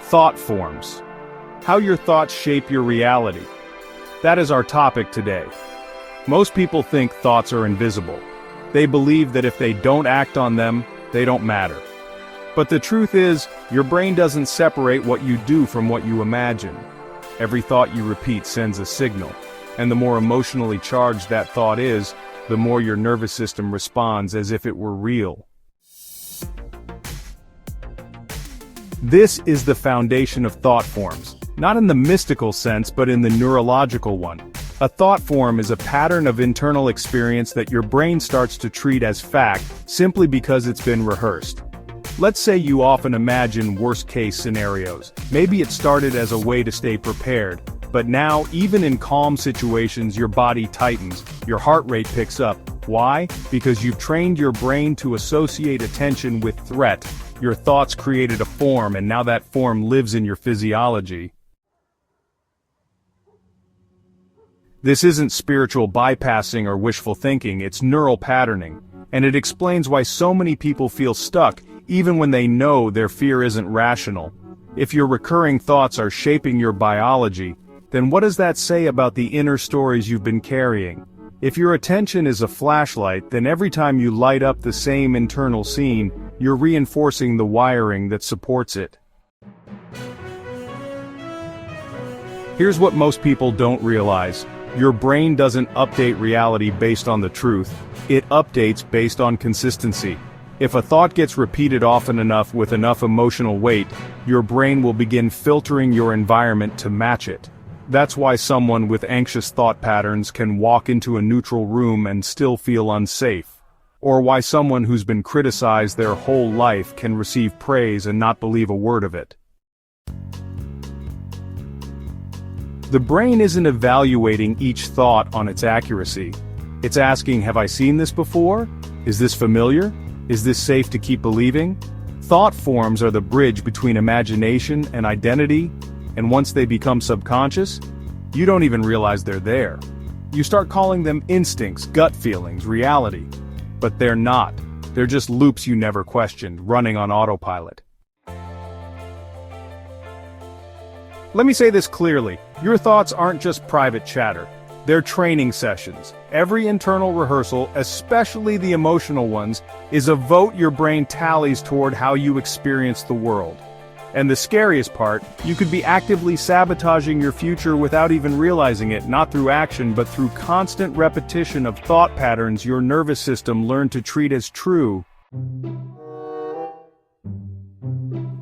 Thought forms. How your thoughts shape your reality. That is our topic today. Most people think thoughts are invisible. They believe that if they don't act on them, they don't matter. But the truth is, your brain doesn't separate what you do from what you imagine. Every thought you repeat sends a signal, and the more emotionally charged that thought is, the more your nervous system responds as if it were real. This is the foundation of thought forms, not in the mystical sense but in the neurological one. A thought form is a pattern of internal experience that your brain starts to treat as fact simply because it's been rehearsed. Let's say you often imagine worst-case scenarios. Maybe it started as a way to stay prepared, but now, even in calm situations, your body tightens, your heart rate picks up. Why? Because you've trained your brain to associate attention with threat. Your thoughts created a form, and now that form lives in your physiology. This isn't spiritual bypassing or wishful thinking, it's neural patterning, and it explains why so many people feel stuck, even when they know their fear isn't rational. If your recurring thoughts are shaping your biology, then what does that say about the inner stories you've been carrying? If your attention is a flashlight, then every time you light up the same internal scene, you're reinforcing the wiring that supports it. Here's what most people don't realize. Your brain doesn't update reality based on the truth, it updates based on consistency. If a thought gets repeated often enough with enough emotional weight, your brain will begin filtering your environment to match it. That's why someone with anxious thought patterns can walk into a neutral room and still feel unsafe. Or why someone who's been criticized their whole life can receive praise and not believe a word of it. The brain isn't evaluating each thought on its accuracy. It's asking, have I seen this before? Is this familiar? Is this safe to keep believing? Thought forms are the bridge between imagination and identity, and once they become subconscious, you don't even realize they're there. You start calling them instincts, gut feelings, reality. But they're not. They're just loops you never questioned, running on autopilot. Let me say this clearly, your thoughts aren't just private chatter. They're training sessions. Every internal rehearsal, especially the emotional ones, is a vote your brain tallies toward how you experience the world. And the scariest part, you could be actively sabotaging your future without even realizing it, not through action but through constant repetition of thought patterns your nervous system learned to treat as true.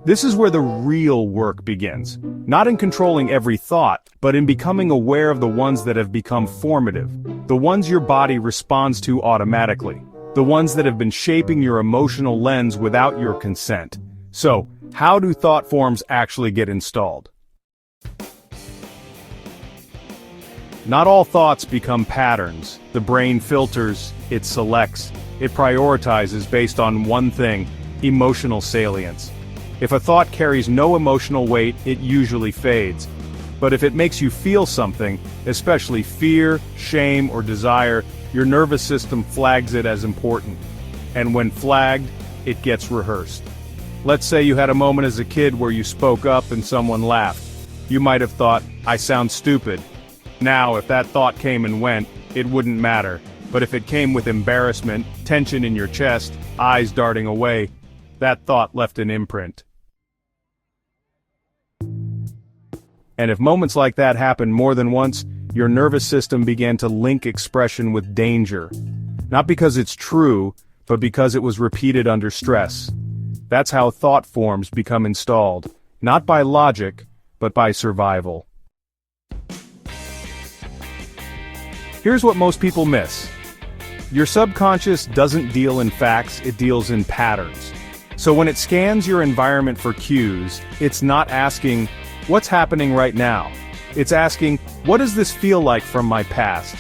This is where the real work begins. Not in controlling every thought, but in becoming aware of the ones that have become formative. The ones your body responds to automatically. The ones that have been shaping your emotional lens without your consent. So, how do thought forms actually get installed? Not all thoughts become patterns. The brain filters, it selects, it prioritizes based on one thing: emotional salience. If a thought carries no emotional weight, it usually fades. But if it makes you feel something, especially fear, shame, or desire, your nervous system flags it as important. And when flagged, it gets rehearsed. Let's say you had a moment as a kid where you spoke up and someone laughed. You might have thought, I sound stupid. Now, if that thought came and went, it wouldn't matter. But if it came with embarrassment, tension in your chest, eyes darting away, that thought left an imprint. And if moments like that happened more than once, your nervous system began to link expression with danger. Not because it's true, but because it was repeated under stress. That's how thought forms become installed, not by logic, but by survival. Here's what most people miss. Your subconscious doesn't deal in facts, it deals in patterns. So when it scans your environment for cues, it's not asking, what's happening right now? It's asking, what does this feel like from my past?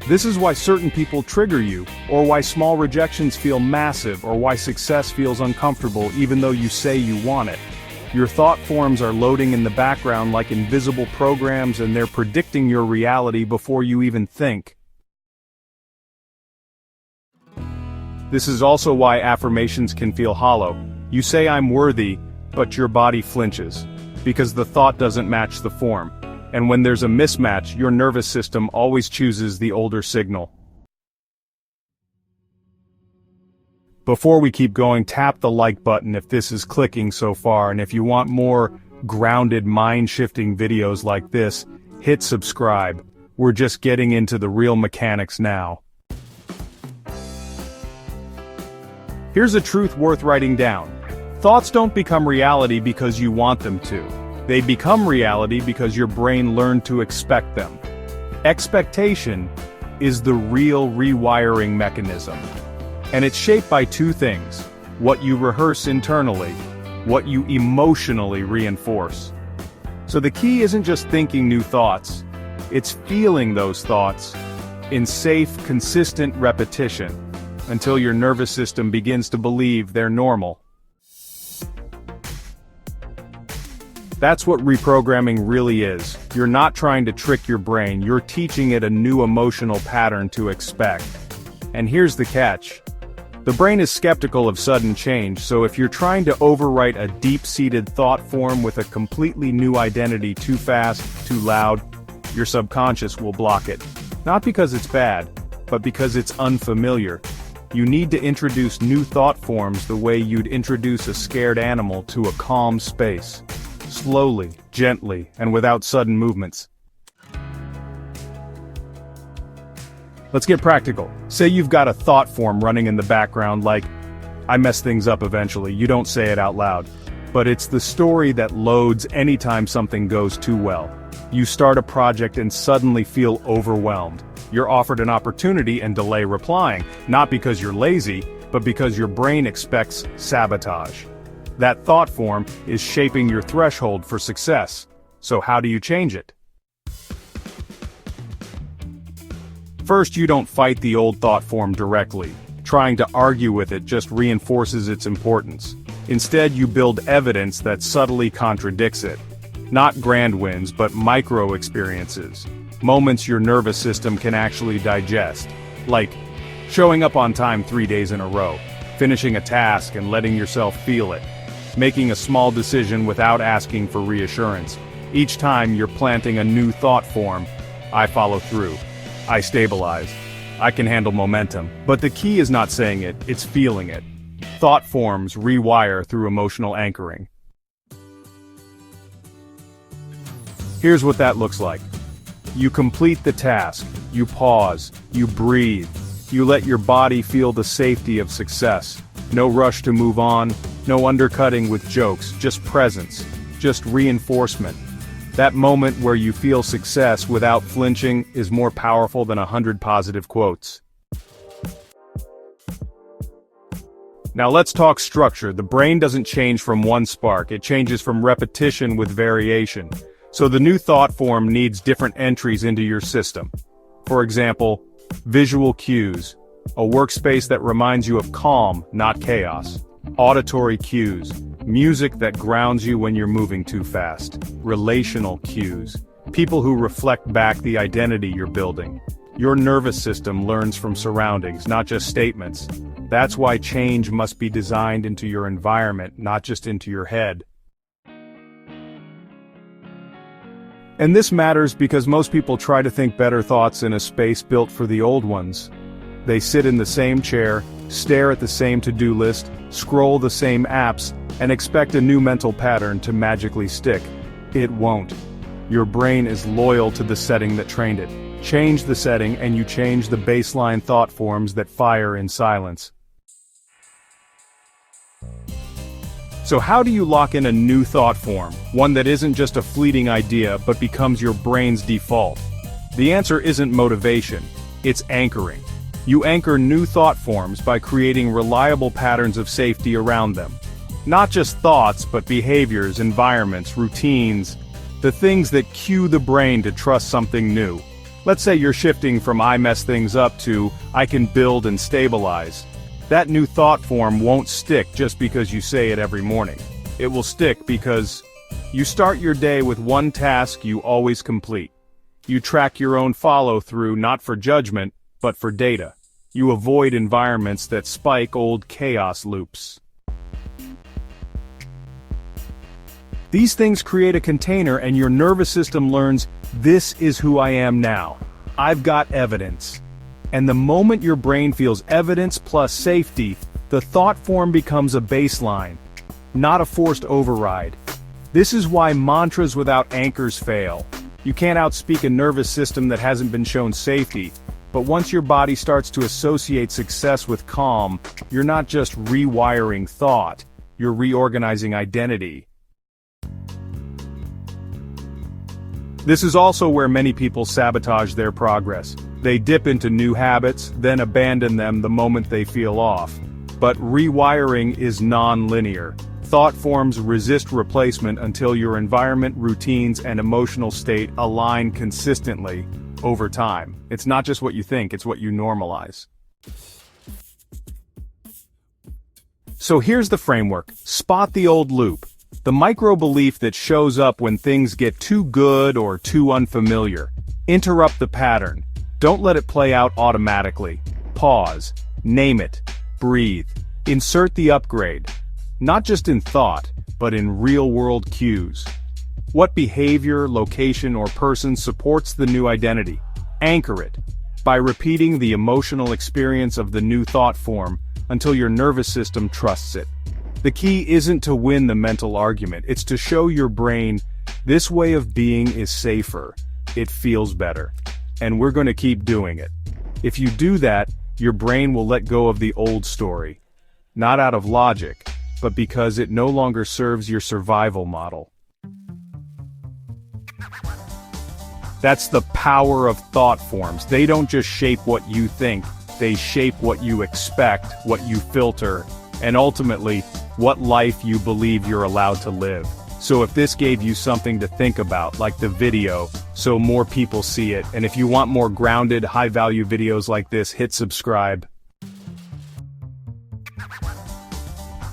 This is why certain people trigger you, or why small rejections feel massive, or why success feels uncomfortable even though you say you want it. Your thought forms are loading in the background like invisible programs, and they're predicting your reality before you even think. This is also why affirmations can feel hollow. You say I'm worthy, but your body flinches. because the thought doesn't match the form. And when there's a mismatch, your nervous system always chooses the older signal. Before we keep going, tap the like button if this is clicking so far, and if you want more grounded, mind-shifting videos like this, hit subscribe. We're just getting into the real mechanics now. Here's a truth worth writing down. Thoughts don't become reality because you want them to. They become reality because your brain learned to expect them. Expectation is the real rewiring mechanism. And it's shaped by two things: what you rehearse internally, what you emotionally reinforce. So the key isn't just thinking new thoughts, it's feeling those thoughts in safe, consistent repetition until your nervous system begins to believe they're normal. That's what reprogramming really is. You're not trying to trick your brain, you're teaching it a new emotional pattern to expect. And here's the catch. The brain is skeptical of sudden change, so if you're trying to overwrite a deep-seated thought form with a completely new identity too fast, too loud, your subconscious will block it. Not because it's bad, but because it's unfamiliar. You need to introduce new thought forms the way you'd introduce a scared animal to a calm space. Slowly, gently, and without sudden movements. Let's get practical. Say you've got a thought form running in the background like, I mess things up eventually. You don't say it out loud. But it's the story that loads anytime something goes too well. You start a project and suddenly feel overwhelmed. You're offered an opportunity and delay replying, not because you're lazy, but because your brain expects sabotage. That thought form is shaping your threshold for success. So how do you change it? First, you don't fight the old thought form directly. Trying to argue with it just reinforces its importance. Instead, you build evidence that subtly contradicts it. Not grand wins, but micro experiences. Moments your nervous system can actually digest. Like showing up on time 3 days in a row, finishing a task and letting yourself feel it, making a small decision without asking for reassurance. Each time you're planting a new thought form. I follow through. I stabilize. I can handle momentum. But the key is not saying it, it's feeling it. Thought forms rewire through emotional anchoring. Here's what that looks like. You complete the task, you pause, you breathe, you let your body feel the safety of success. No rush to move on, no undercutting with jokes, just presence, just reinforcement. That moment where you feel success without flinching is more powerful than 100 positive quotes. Now let's talk structure. The brain doesn't change from one spark, it changes from repetition with variation. So the new thought form needs different entries into your system. For example, visual cues, a workspace that reminds you of calm, not chaos. Auditory cues, music that grounds you when you're moving too fast. Relational cues, people who reflect back the identity you're building. Your nervous system learns from surroundings, not just statements. That's why change must be designed into your environment, not just into your head. And this matters because most people try to think better thoughts in a space built for the old ones. They sit in the same chair, stare at the same to-do list, scroll the same apps, and expect a new mental pattern to magically stick. It won't. Your brain is loyal to the setting that trained it. Change the setting and you change the baseline thought forms that fire in silence. So how do you lock in a new thought form, one that isn't just a fleeting idea but becomes your brain's default? The answer isn't motivation, it's anchoring. You anchor new thought forms by creating reliable patterns of safety around them. Not just thoughts, but behaviors, environments, routines, the things that cue the brain to trust something new. Let's say you're shifting from I mess things up to I can build and stabilize. That new thought form won't stick just because you say it every morning. It will stick because you start your day with one task you always complete. You track your own follow-through not for judgment, but for data. You avoid environments that spike old chaos loops. These things create a container and your nervous system learns, this is who I am now. I've got evidence. And the moment your brain feels evidence plus safety, the thought form becomes a baseline, not a forced override. This is why mantras without anchors fail. You can't outspeak a nervous system that hasn't been shown safety. But once your body starts to associate success with calm, you're not just rewiring thought, you're reorganizing identity. This is also where many people sabotage their progress. They dip into new habits, then abandon them the moment they feel off. But rewiring is non-linear. Thought forms resist replacement until your environment, routines, and emotional state align consistently over time. It's not just what you think, it's what you normalize. So here's the framework. Spot the old loop. The micro-belief that shows up when things get too good or too unfamiliar. Interrupt the pattern. Don't let it play out automatically. Pause. Name it. Breathe. Insert the upgrade. Not just in thought, but in real-world cues. What behavior, location, or person supports the new identity? Anchor it by repeating the emotional experience of the new thought form until your nervous system trusts it. The key isn't to win the mental argument, it's to show your brain, this way of being is safer, it feels better, and we're going to keep doing it. If you do that, your brain will let go of the old story. Not out of logic, but because it no longer serves your survival model. That's the power of thought forms. They don't just shape what you think, they shape what you expect, what you filter, and ultimately, what life you believe you're allowed to live. So if this gave you something to think about, like the video, so more people see it, and if you want more grounded, high-value videos like this, hit subscribe.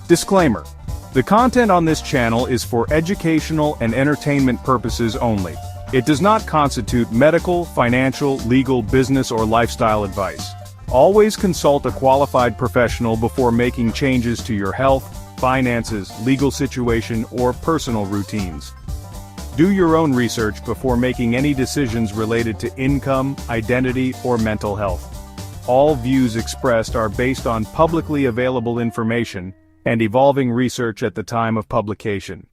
Disclaimer: the content on this channel is for educational and entertainment purposes only. It does not constitute medical, financial, legal, business, or lifestyle advice. Always consult a qualified professional before making changes to your health, finances, legal situation, or personal routines. Do your own research before making any decisions related to income, identity, or mental health. All views expressed are based on publicly available information and evolving research at the time of publication.